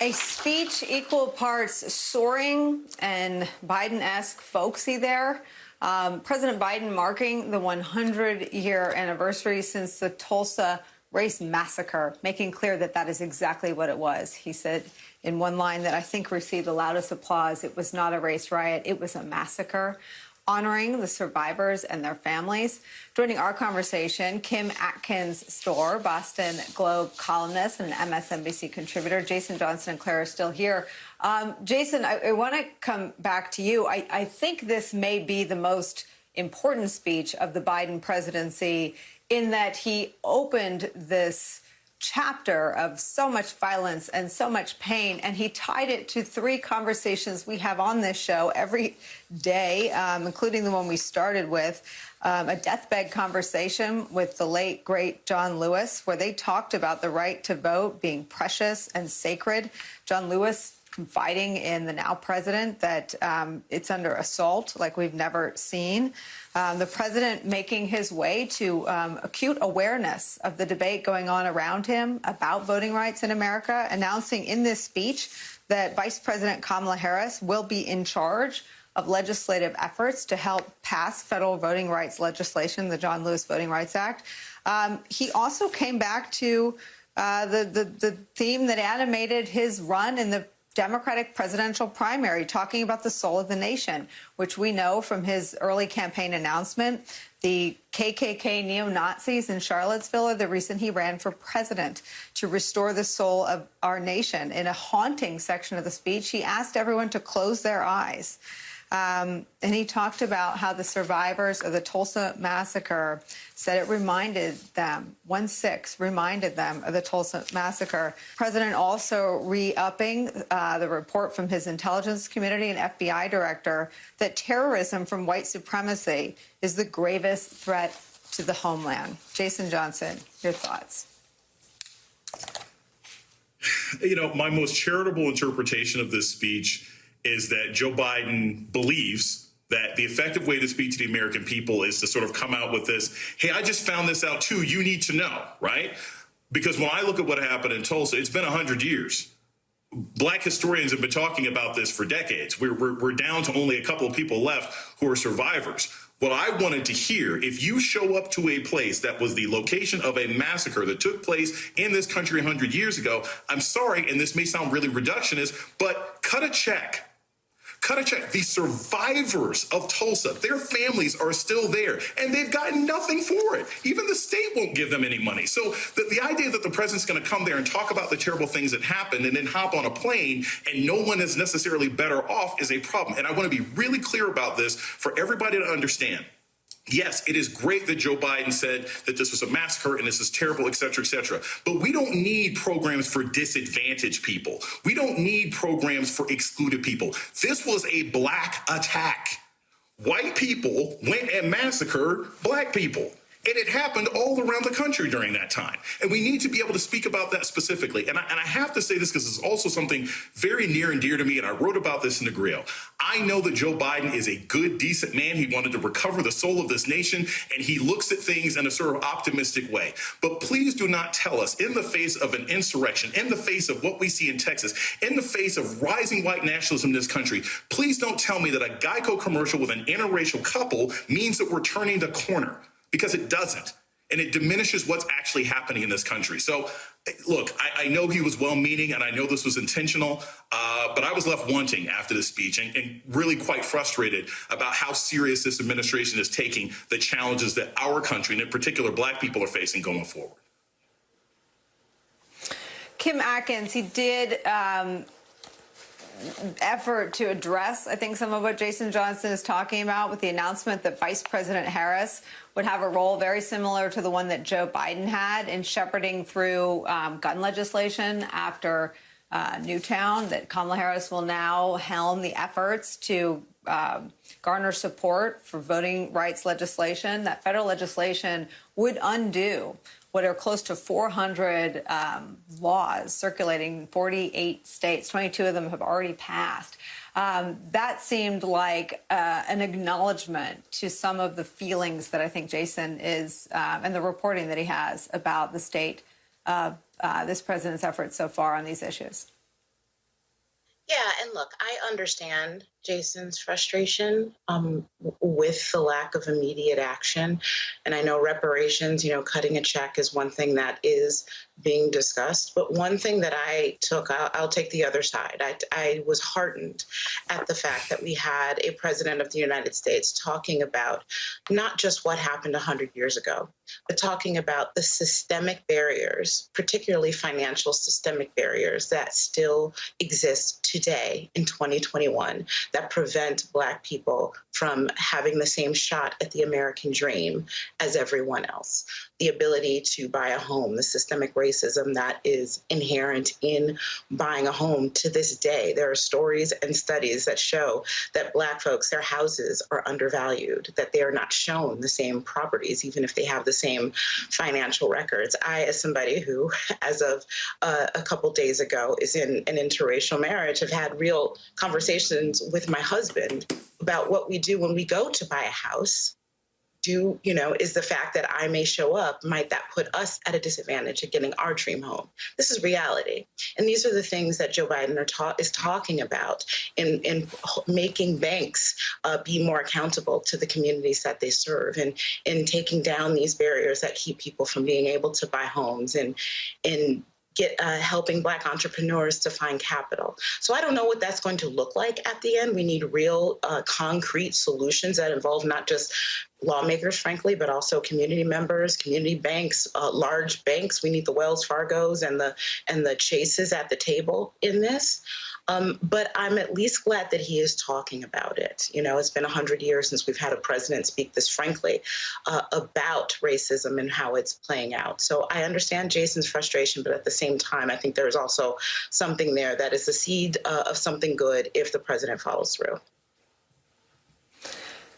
A speech equal parts soaring and Biden-esque folksy there. President Biden marking the 100-year anniversary since the Tulsa race massacre, making clear that that is exactly what it was. He said in one line that I think received the loudest applause, it was not a race riot, it was a massacre, honoring the survivors and their families. Joining our conversation, Kim Atkins-Storr, Boston Globe columnist and MSNBC contributor. Jason Johnson and Claire are still here. Jason, I want to come back to you. I think this may be the most important speech of the Biden presidency in that he opened this chapter of so much violence and so much pain, and he tied it to three conversations we have on this show every day, including the one we started with, a deathbed conversation with the late, great John Lewis, where they talked about the right to vote being precious and sacred. John Lewis confiding in the now president that it's under assault like we've never seen. The president making his way to acute awareness of the debate going on around him about voting rights in America, announcing in this speech that Vice President Kamala Harris will be in charge of legislative efforts to help pass federal voting rights legislation, the John Lewis Voting Rights Act. He also came back to the theme that animated his run in the Democratic presidential primary, talking about the soul of the nation, which we know from his early campaign announcement. The KKK neo-Nazis in Charlottesville are the reason he ran for president, to restore the soul of our nation. In a haunting section of the speech, he asked everyone to close their eyes. And he talked about how the survivors of the Tulsa Massacre said it reminded them, 1/6 reminded them of the Tulsa Massacre. President also re-upping the report from his intelligence community and FBI director that terrorism from white supremacy is the gravest threat to the homeland. Jason Johnson, your thoughts? You know, my most charitable interpretation of this speech is that Joe Biden believes that the effective way to speak to the American people is to sort of come out with this, hey, I just found this out too, you need to know, right? Because when I look at what happened in Tulsa, it's been 100 years. Black historians have been talking about this for decades. We're down to only a couple of people left who are survivors. What I wanted to hear, if you show up to a place that was the location of a massacre that took place in this country 100 years ago, I'm sorry, and this may sound really reductionist, but cut a check. Cut a check. The survivors of Tulsa, their families are still there, and they've gotten nothing for it. Even the state won't give them any money. So the idea that the president's going to come there and talk about the terrible things that happened and then hop on a plane and no one is necessarily better off is a problem. And I want to be really clear about this for everybody to understand. Yes, it is great that Joe Biden said that this was a massacre and this is terrible, et cetera, et cetera. But we don't need programs for disadvantaged people. We don't need programs for excluded people. This was a black attack. White people went and massacred black people. And it happened all around the country during that time. And we need to be able to speak about that specifically. And I have to say this because it's also something very near and dear to me, and I wrote about this in the Grill. I know that Joe Biden is a good, decent man. He wanted to recover the soul of this nation, and he looks at things in a sort of optimistic way. But please do not tell us, in the face of an insurrection, in the face of what we see in Texas, in the face of rising white nationalism in this country, please don't tell me that a Geico commercial with an interracial couple means that we're turning the corner. Because it doesn't, and it diminishes what's actually happening in this country. So, look, I know he was well-meaning, and I know this was intentional, but I was left wanting after this speech and really quite frustrated about how serious this administration is taking the challenges that our country, and in particular black people, are facing going forward. Kim Atkins, he did effort to address, I think, some of what Jason Johnson is talking about with the announcement that Vice President Harris would have a role very similar to the one that Joe Biden had in shepherding through gun legislation after Newtown, that Kamala Harris will now helm the efforts to garner support for voting rights legislation. That federal legislation would undo what are close to 400 laws circulating in 48 states. 22 of them have already passed. That seemed like an acknowledgement to some of the feelings that I think Jason is, and the reporting that he has about the state of this president's efforts so far on these issues. Yeah, and look, I understand Jason's frustration with the lack of immediate action. And I know reparations, cutting a check is one thing that is being discussed. But one thing that I took, I'll take the other side. I was heartened at the fact that we had a president of the United States talking about not just what happened 100 years ago, but talking about the systemic barriers, particularly financial systemic barriers that still exist today in 2021 that prevent Black people from having the same shot at the American dream as everyone else. The ability to buy a home, the systemic racism that is inherent in buying a home to this day. There are stories and studies that show that Black folks, their houses are undervalued, that they are not shown the same properties, even if they have the same financial records. I, as somebody who, as of a couple days ago, is in an interracial marriage, have had real conversations with my husband about what we do when we go to buy a house. Is the fact that I may show up, might that put us at a disadvantage of getting our dream home? This is reality. And these are the things that Joe Biden is talking about in making banks be more accountable to the communities that they serve, and in taking down these barriers that keep people from being able to buy homes, and helping Black entrepreneurs to find capital. So I don't know what that's going to look like at the end. We need real concrete solutions that involve not just lawmakers, frankly, but also community members, community banks, large banks. We need the Wells Fargos and the Chases at the table in this. But I'm at least glad that he is talking about it. It's been 100 years since we've had a president speak this frankly about racism and how it's playing out. So I understand Jason's frustration, but at the same time, I think there's also something there that is the seed of something good if the president follows through.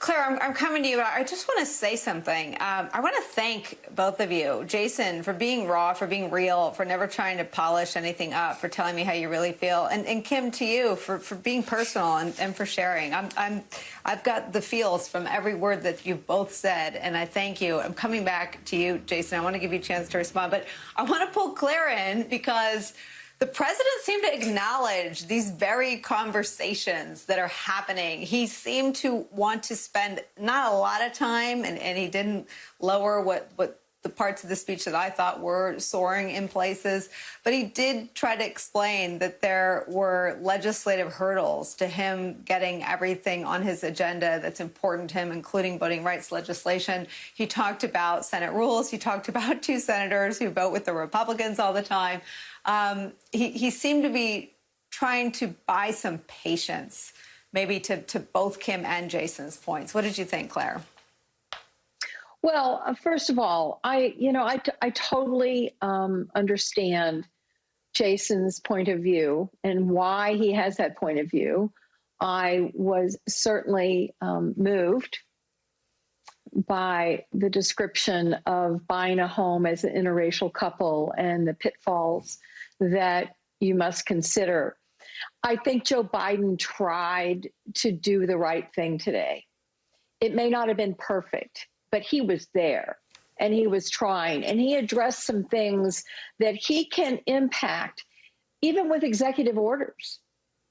Claire, I'm coming to you, but I just want to say something. I want to thank both of you, Jason, for being raw, for being real, for never trying to polish anything up, for telling me how you really feel, and Kim, to you, for being personal and for sharing. I've got the feels from every word that you've both said, and I thank you. I'm coming back to you, Jason. I want to give you a chance to respond, but I want to pull Claire in because the president seemed to acknowledge these very conversations that are happening. He seemed to want to spend not a lot of time, and he didn't lower what the parts of the speech that I thought were soaring in places, but he did try to explain that there were legislative hurdles to him getting everything on his agenda that's important to him, including voting rights legislation. He talked about Senate rules. He talked about 2 senators who vote with the Republicans all the time. He seemed to be trying to buy some patience, maybe to both Kim and Jason's points. What did you think, Claire? Well, first of all, I totally understand Jason's point of view and why he has that point of view. I was certainly moved by the description of buying a home as an interracial couple and the pitfalls that you must consider. I think Joe Biden tried to do the right thing today. It may not have been perfect, but he was there and he was trying, and he addressed some things that he can impact even with executive orders,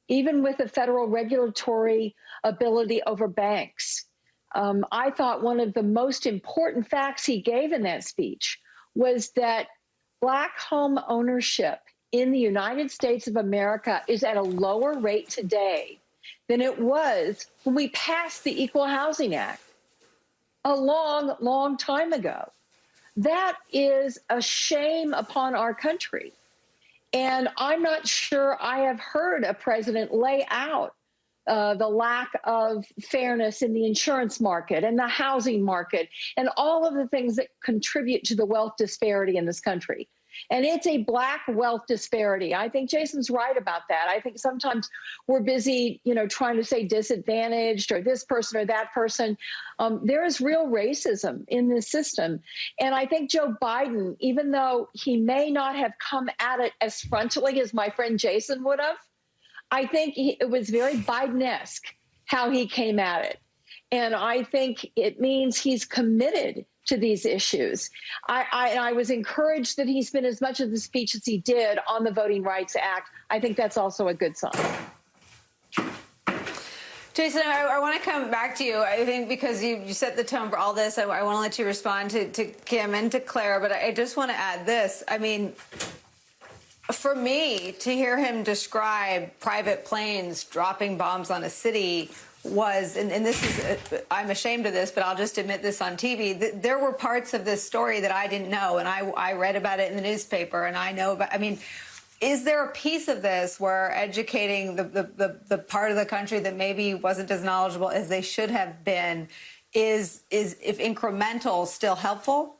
even with a federal regulatory ability over banks. I thought one of the most important facts he gave in that speech was that Black home ownership in the United States of America is at a lower rate today than it was when we passed the Equal Housing Act a long, long time ago. That is a shame upon our country. And I'm not sure I have heard a president lay out the lack of fairness in the insurance market and the housing market and all of the things that contribute to the wealth disparity in this country. And it's a Black wealth disparity. I think Jason's right about that. I think sometimes we're busy, trying to say disadvantaged or this person or that person. There is real racism in this system. And I think Joe Biden, even though he may not have come at it as frontally as my friend Jason would have, I think it was very Biden-esque how he came at it. And I think it means he's committed to these issues. I was encouraged that he spent as much of the speech as he did on the Voting Rights Act. I think that's also a good sign. Jason, I want to come back to you. I think because you set the tone for all this, I want to let you respond to Kim and to Claire, but I just want to add this. I mean, for me, to hear him describe private planes dropping bombs on a city was, and this is, I'm ashamed of this, but I'll just admit this on TV, there were parts of this story that I didn't know, and I read about it in the newspaper, and I know about, I mean, is there a piece of this where educating the part of the country that maybe wasn't as knowledgeable as they should have been is if incremental, still helpful?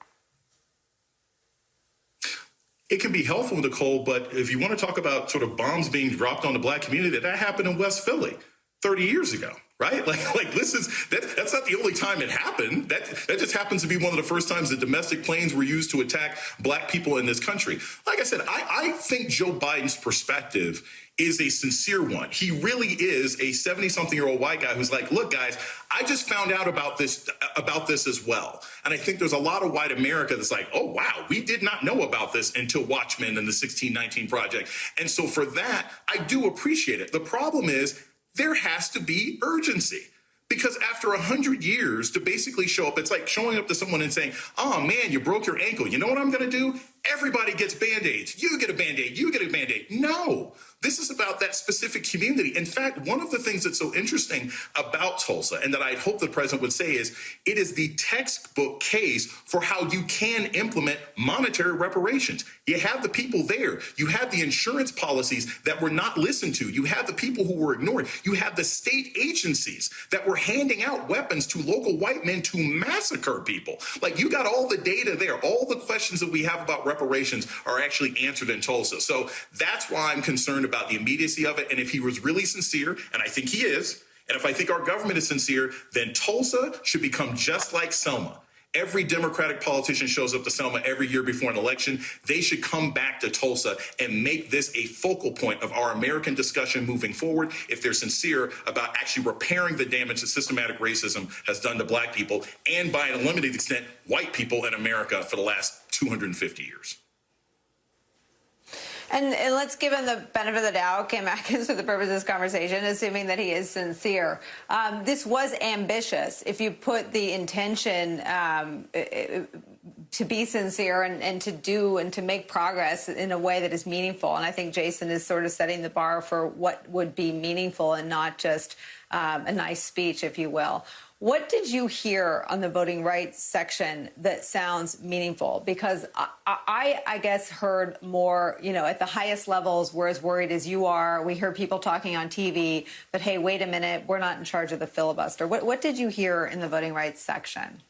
It can be helpful, Nicole, but if you want to talk about sort of bombs being dropped on the black community, that happened in West Philly 30 years ago, right? Like this is that's not the only time it happened. That just happens to be one of the first times that domestic planes were used to attack black people in this country. Like I said, I think Joe Biden's perspective is a sincere one. He really is a 70-something-year-old white guy who's like, look, guys, I just found out about this as well. And I think there's a lot of white America that's like, oh, wow, we did not know about this until Watchmen and the 1619 Project. And so for that, I do appreciate it. The problem is there has to be urgency. Because after 100 years to basically show up, it's like showing up to someone and saying, oh, man, you broke your ankle. You know what I'm going to do? Everybody gets Band-Aids. You get a Band-Aid. You get a Band-Aid. No, this is about that specific community. In fact, one of the things that's so interesting about Tulsa and that I hope the president would say is it is the textbook case for how you can implement monetary reparations. You have the people there. You have the insurance policies that were not listened to. You have the people who were ignored. You have the state agencies that were handing out weapons to local white men to massacre people. Like, you got all the data there. All the questions that we have about reparations are actually answered in Tulsa. So that's why I'm concerned about the immediacy of it. And if he was really sincere, and I think he is, and if I think our government is sincere, then Tulsa should become just like Selma. Every Democratic politician shows up to Selma every year before an election. They should come back to Tulsa and make this a focal point of our American discussion moving forward if they're sincere about actually repairing the damage that systematic racism has done to black people and, by a limited extent, white people in America for the last 250 years. And let's give him the benefit of the doubt, Kim Atkins, for the purpose of this conversation, assuming that he is sincere. This was ambitious. If you put the intention to be sincere and to do and to make progress in a way that is meaningful. And I think Jason is sort of setting the bar for what would be meaningful and not just a nice speech, if you will. What did you hear on the voting rights section that sounds meaningful? Because I guess, heard more, you know, at the highest levels, we're as worried as you are. We hear people talking on TV, but hey, wait a minute, we're not in charge of the filibuster. What did you hear in the voting rights section?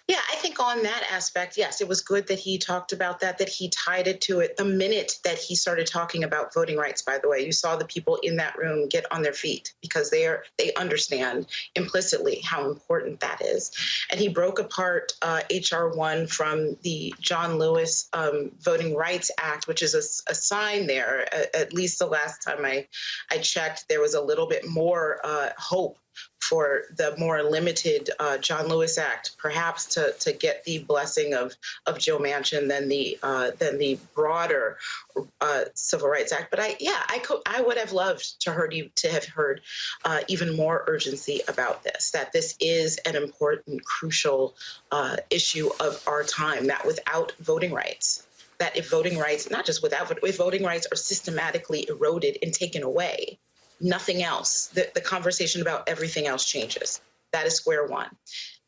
Yeah, I think on that aspect, yes, it was good that he talked about that he tied it to it. The minute that he started talking about voting rights, by the way, you saw the people in that room get on their feet because they understand implicitly how important that is. And he broke apart H.R. 1 from the John Lewis Voting Rights Act, which is a sign there. At least the last time I checked, there was a little bit more hope for the more limited John Lewis Act, perhaps to get the blessing of Joe Manchin than the broader Civil Rights Act. But I would have loved to have heard even more urgency about this. That this is an important, crucial issue of our time. That without voting rights, that if voting rights, not just without, but if voting rights are systematically eroded and taken away, nothing else, the conversation about everything else changes. That is square one.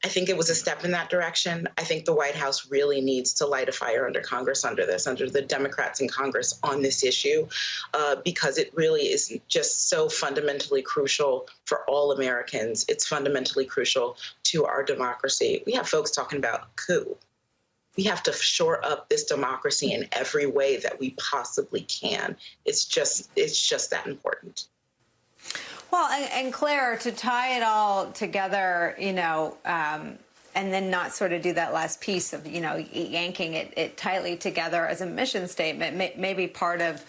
I think it was a step in that direction. I think the White House really needs to light a fire under Congress under the Democrats in Congress on this issue, because it really is just so fundamentally crucial for all Americans. It's fundamentally crucial to our democracy. We have folks talking about coup. We have to shore up this democracy in every way that we possibly can. It's just that important. Well, and Claire, to tie it all together, you know, and then not sort of do that last piece of, you know, yanking it tightly together as a mission statement, maybe part of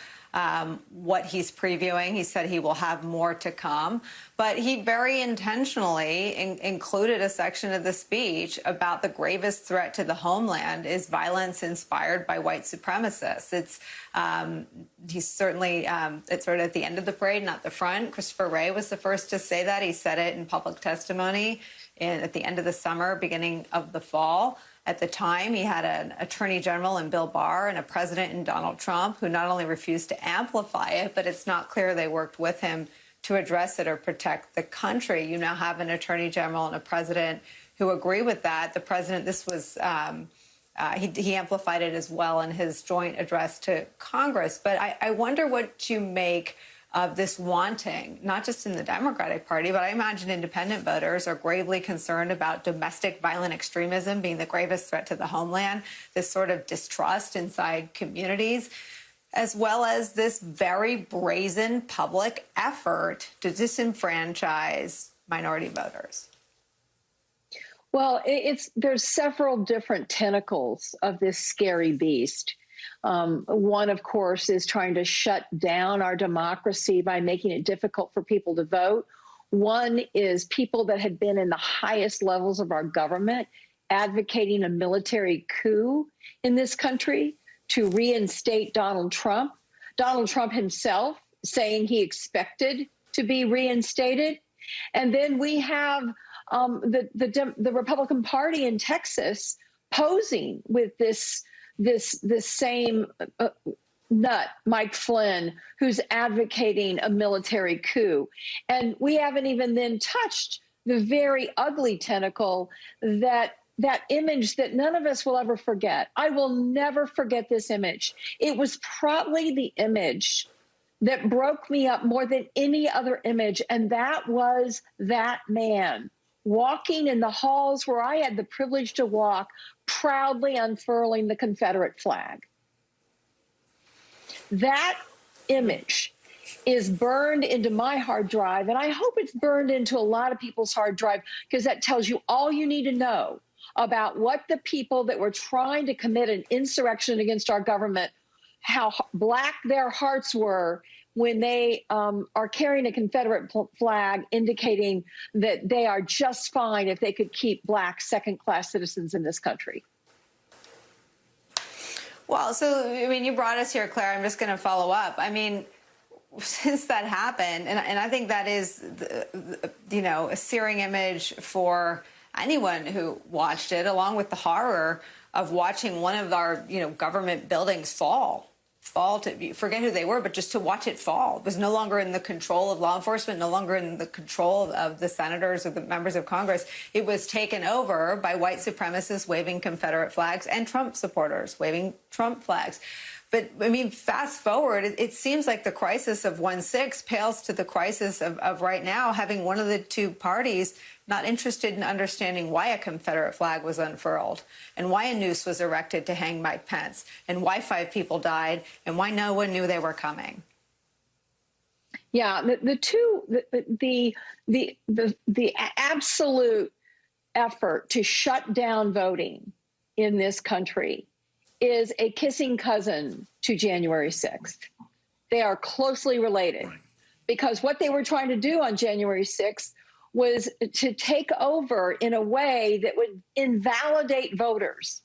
what he's previewing. He said he will have more to come, but he very intentionally included a section of the speech about the gravest threat to the homeland is violence inspired by white supremacists. He's certainly, it's sort of at the end of the parade, not the front. Christopher Wray was the first to say that. He said it in public testimony at the end of the summer, beginning of the fall. At the time, he had an attorney general in Bill Barr and a president in Donald Trump who not only refused to amplify it, but it's not clear they worked with him to address it or protect the country. You now have an attorney general and a president who agree with that. The president, this was, he amplified it as well in his joint address to Congress. But I wonder what you make of this wanting, not just in the Democratic Party, but I imagine independent voters are gravely concerned about domestic violent extremism being the gravest threat to the homeland, this sort of distrust inside communities, as well as this very brazen public effort to disenfranchise minority voters. Well, there's several different tentacles of this scary beast. One, of course, is trying to shut down our democracy by making it difficult for people to vote. One is people that had been in the highest levels of our government advocating a military coup in this country to reinstate Donald Trump. Donald Trump himself saying he expected to be reinstated. And then we have the Republican Party in Texas posing with this same nut, Mike Flynn, who's advocating a military coup. And we haven't even then touched the very ugly tentacle, that image that none of us will ever forget. I will never forget this image. It was probably the image that broke me up more than any other image, and that was that man walking in the halls where I had the privilege to walk, proudly unfurling the Confederate flag. That image is burned into my hard drive, and I hope it's burned into a lot of people's hard drive, because that tells you all you need to know about what the people that were trying to commit an insurrection against our government, how black their hearts were when they are carrying a Confederate flag, indicating that they are just fine if they could keep black second-class citizens in this country. Well, so, I mean, you brought us here, Claire. I'm just going to follow up. I mean, since that happened, and I think that is, a searing image for anyone who watched it, along with the horror of watching one of our, government buildings fall to, forget who they were, but just to watch it fall. It was no longer in the control of law enforcement, no longer in the control of the senators or the members of Congress. It was taken over by white supremacists waving Confederate flags and Trump supporters waving Trump flags. But, I mean, fast forward, it seems like the crisis of 1/6 pales to the crisis of right now, having one of the two parties not interested in understanding why a Confederate flag was unfurled and why a noose was erected to hang Mike Pence and why 5 people died and why no one knew they were coming. Yeah, the absolute effort to shut down voting in this country is a kissing cousin to January 6th. They are closely related, because what they were trying to do on January 6th was to take over in a way that would invalidate voters.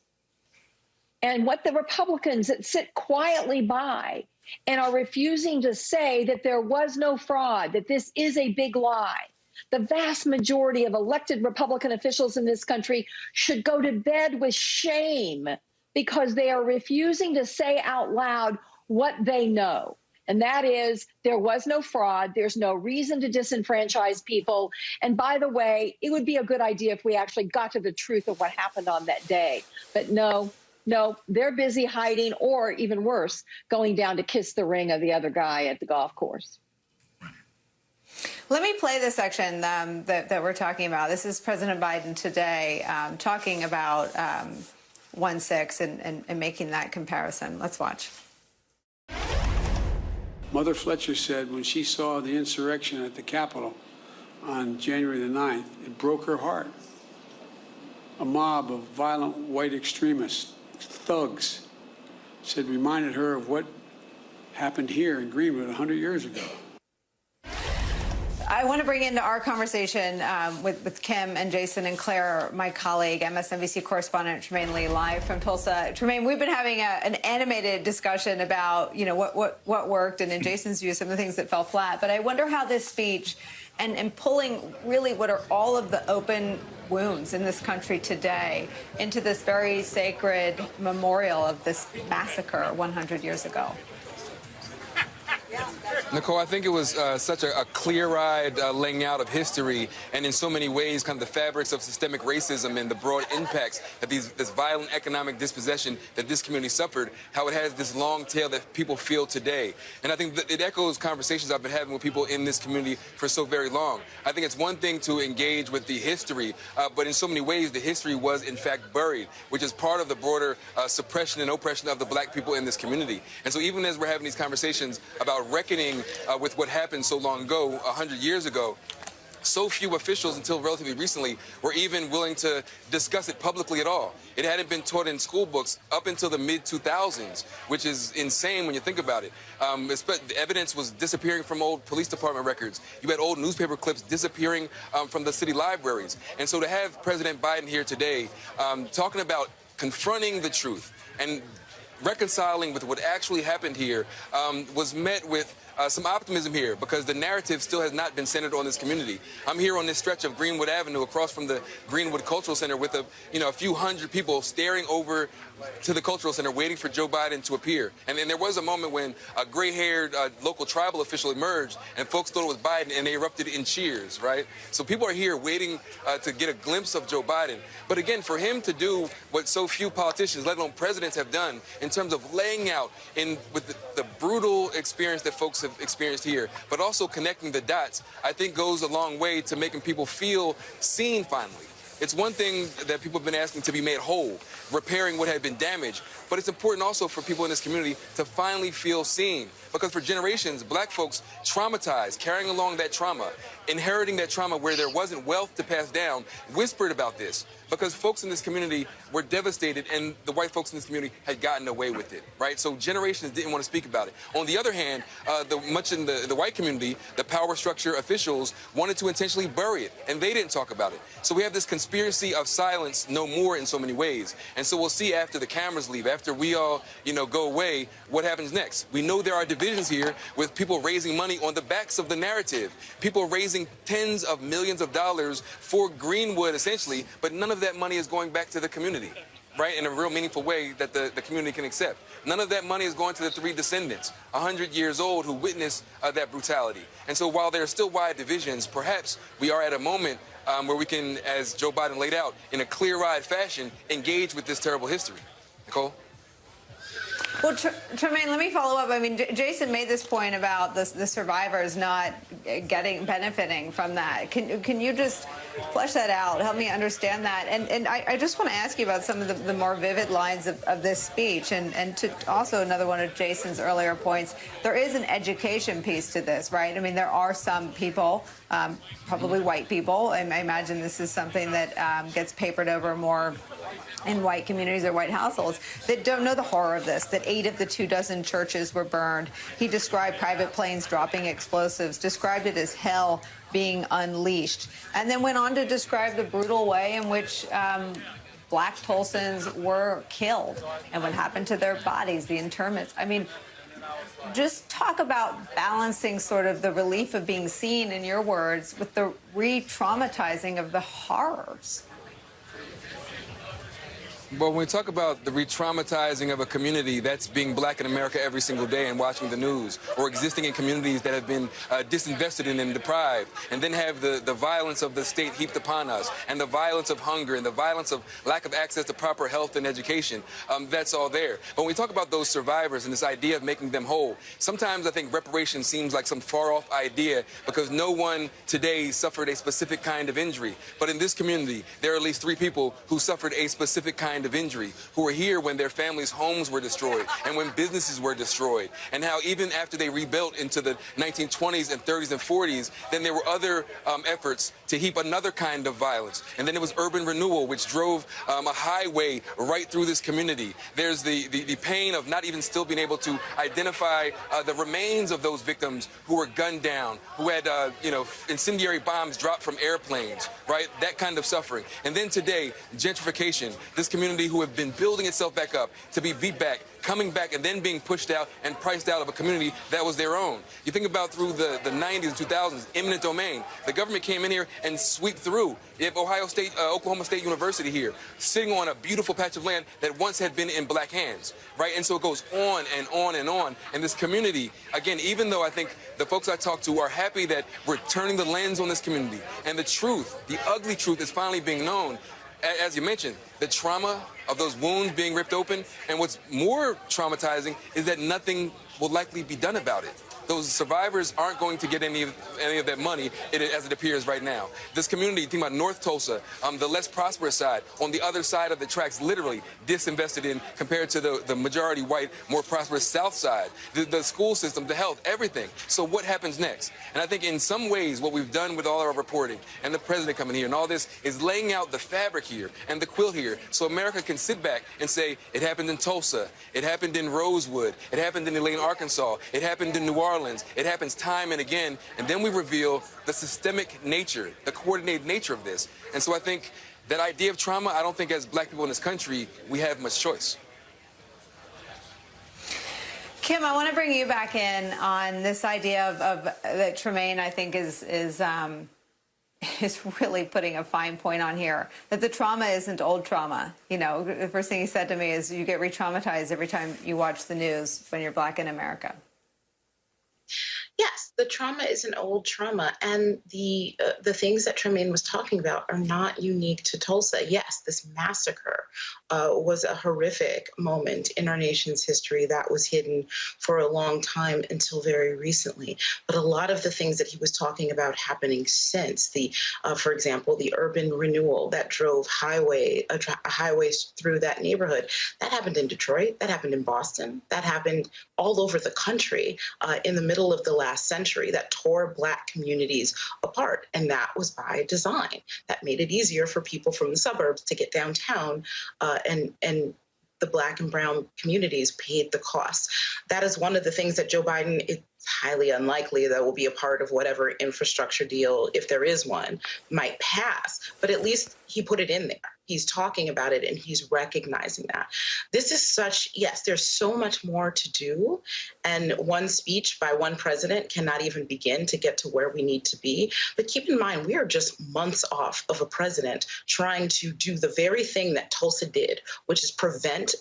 And what the Republicans that sit quietly by and are refusing to say that there was no fraud, that this is a big lie. The vast majority of elected Republican officials in this country should go to bed with shame, because they are refusing to say out loud what they know. And that is, there was no fraud. There's no reason to disenfranchise people. And by the way, it would be a good idea if we actually got to the truth of what happened on that day. But no, they're busy hiding, or even worse, going down to kiss the ring of the other guy at the golf course. Let me play the section that we're talking about. This is President Biden today talking about 1/6 and making that comparison. Let's watch. Mother Fletcher said when she saw the insurrection at the Capitol on January the 9th, it broke her heart. A mob of violent white extremists, thugs, reminded her of what happened here in Greenwood 100 years ago. I want to bring into our conversation with Kim and Jason and Claire, my colleague, MSNBC correspondent Tremaine Lee, live from Tulsa. Tremaine, we've been having an animated discussion about, you know, what worked, and in Jason's view, some of the things that fell flat. But I wonder how this speech and pulling really what are all of the open wounds in this country today into this very sacred memorial of this massacre 100 years ago. Nicole, I think it was such a clear-eyed laying out of history, and in so many ways, kind of the fabrics of systemic racism and the broad impacts that this violent economic dispossession that this community suffered, how it has this long tail that people feel today. And I think that it echoes conversations I've been having with people in this community for so very long. I think it's one thing to engage with the history, but in so many ways, the history was in fact buried, which is part of the broader suppression and oppression of the black people in this community. And so even as we're having these conversations about reckoning with what happened so long ago, 100 years ago, so few officials until relatively recently were even willing to discuss it publicly at all. It hadn't been taught in school books up until the mid-2000s, which is insane when you think about it. The evidence was disappearing from old police department records. You had old newspaper clips disappearing from the city libraries. And so to have President Biden here today talking about confronting the truth and reconciling with what actually happened here was met with some optimism here, because the narrative still has not been centered on this community. I'm here on this stretch of Greenwood Avenue across from the Greenwood Cultural Center with a few hundred people staring over to the Cultural Center waiting for Joe Biden to appear. And then there was a moment when a gray-haired local tribal official emerged and folks thought it was Biden and they erupted in cheers, right? So people are here waiting to get a glimpse of Joe Biden. But again, for him to do what so few politicians, let alone presidents, have done in terms of laying out with the brutal experience that folks have experienced here, but also connecting the dots, I think goes a long way to making people feel seen finally. It's one thing that people have been asking to be made whole, repairing what had been damaged, but it's important also for people in this community to finally feel seen. Because for generations, black folks traumatized, carrying along that trauma, inheriting that trauma where there wasn't wealth to pass down, whispered about this. Because folks in this community were devastated and the white folks in this community had gotten away with it, right? So generations didn't want to speak about it. On the other hand, much in the white community, the power structure officials wanted to intentionally bury it, and they didn't talk about it. So we have this conspiracy of silence no more in so many ways. And so we'll see after the cameras leave, after we all, go away, what happens next. We know there are divisions here with people raising money on the backs of the narrative, people raising tens of millions of dollars for Greenwood, essentially, but none of that money is going back to the community, right, in a real meaningful way that the community can accept. None of that money is going to the three descendants, 100 years old, who witnessed that brutality. And so while there are still wide divisions, perhaps we are at a moment where we can, as Joe Biden laid out, in a clear-eyed fashion, engage with this terrible history. Nicole? Well, Tremaine, let me follow up. I mean, Jason made this point about the survivors not benefiting from that. Can you just flesh that out? Help me understand that. And I just want to ask you about some of the more vivid lines of this speech, and to also another one of Jason's earlier points. There is an education piece to this, right? I mean, there are some people, probably white people, I imagine this is something that gets papered over more in white communities or white households, that don't know the horror of this, that 8 of the 24 churches were burned. He described private planes dropping explosives, described it as hell being unleashed, and then went on to describe the brutal way in which black Tulsans were killed and what happened to their bodies, the interments. I mean, just talk about balancing sort of the relief of being seen, in your words, with the re-traumatizing of the horrors. Well, when we talk about the re-traumatizing of a community that's being black in America every single day and watching the news, or existing in communities that have been disinvested in and deprived, and then have the violence of the state heaped upon us, and the violence of hunger, and the violence of lack of access to proper health and education, that's all there. But when we talk about those survivors and this idea of making them whole, sometimes I think reparations seems like some far-off idea because no one today suffered a specific kind of injury. But in this community, there are at least 3 people who suffered a specific kind kind of injury, who were here when their families' homes were destroyed and when businesses were destroyed, and how even after they rebuilt into the 1920s and 30s and 40s, then there were other efforts to heap another kind of violence. And then it was urban renewal, which drove a highway right through this community. There's the pain of not even still being able to identify the remains of those victims who were gunned down, who had, incendiary bombs dropped from airplanes, right? That kind of suffering. And then today, gentrification, this community who have been building itself back up to be beat back, coming back and then being pushed out and priced out of a community that was their own. You think about through the 90s and 2000s, eminent domain. The government came in here and swept through. You have Oklahoma State University here, sitting on a beautiful patch of land that once had been in black hands, right? And so it goes on and on and on. And this community, again, even though I think the folks I talk to are happy that we're turning the lens on this community and the truth, the ugly truth is finally being known, as you mentioned, the trauma of those wounds being ripped open. And what's more traumatizing is that nothing will likely be done about it. Those survivors aren't going to get any of that money as it appears right now. This community, think about North Tulsa, the less prosperous side, on the other side of the tracks, literally disinvested in compared to the majority white, more prosperous South side, the school system, the health, everything. So what happens next? And I think in some ways what we've done with all our reporting and the president coming here and all this is laying out the fabric here and the quilt here so America can sit back and say, it happened in Tulsa, it happened in Rosewood, it happened in Elaine, Arkansas, it happened in New Orleans. It happens time and again, and then we reveal the systemic nature, the coordinated nature of this. And so I think that idea of trauma, I don't think as black people in this country, we have much choice. Kim, I want to bring you back in on this idea of that Tremaine, I think, is really putting a fine point on here, that the trauma isn't old trauma. You know, the first thing he said to me is you get re-traumatized every time you watch the news when you're black in America. Yes, the trauma is an old trauma, and the things that Tremaine was talking about are not unique to Tulsa. Yes, this massacre was a horrific moment in our nation's history that was hidden for a long time until very recently. But a lot of the things that he was talking about happening since, for example, the urban renewal that drove highways through that neighborhood, that happened in Detroit, that happened in Boston, that happened all over the country in the middle of the last century, that tore black communities apart. And that was by design. That made it easier for people from the suburbs to get downtown, and the black and brown communities paid the cost. That is one of the things that Joe Biden, it's highly unlikely that will be a part of whatever infrastructure deal, if there is one, might pass. But at least he put it in there. He's talking about it and he's recognizing that. This is yes, there's so much more to do. And one speech by one president cannot even begin to get to where we need to be. But keep in mind, we are just months off of a president trying to do the very thing that Tulsa did, which is prevent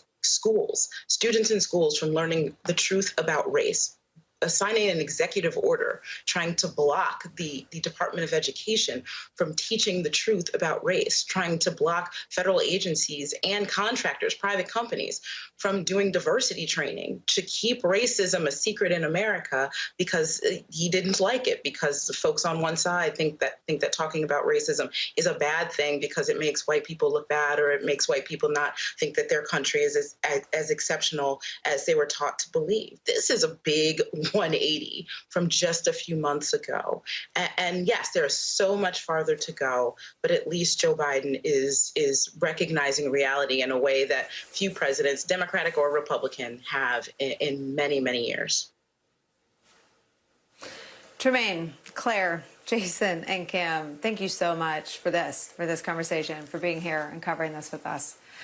students in schools from learning the truth about race, assigning an executive order trying to block the Department of Education from teaching the truth about race, trying to block federal agencies and contractors, private companies, from doing diversity training to keep racism a secret in America because he didn't like it, because the folks on one side think that talking about racism is a bad thing because it makes white people look bad, or it makes white people not think that their country is as exceptional as they were taught to believe. This is a big 180 from just a few months ago. And yes, there is so much farther to go, but at least Joe Biden is recognizing reality in a way that few presidents, Democratic or Republican, have in many, many years. Tremaine, Claire, Jason, and Kim, thank you so much for this conversation, for being here and covering this with us.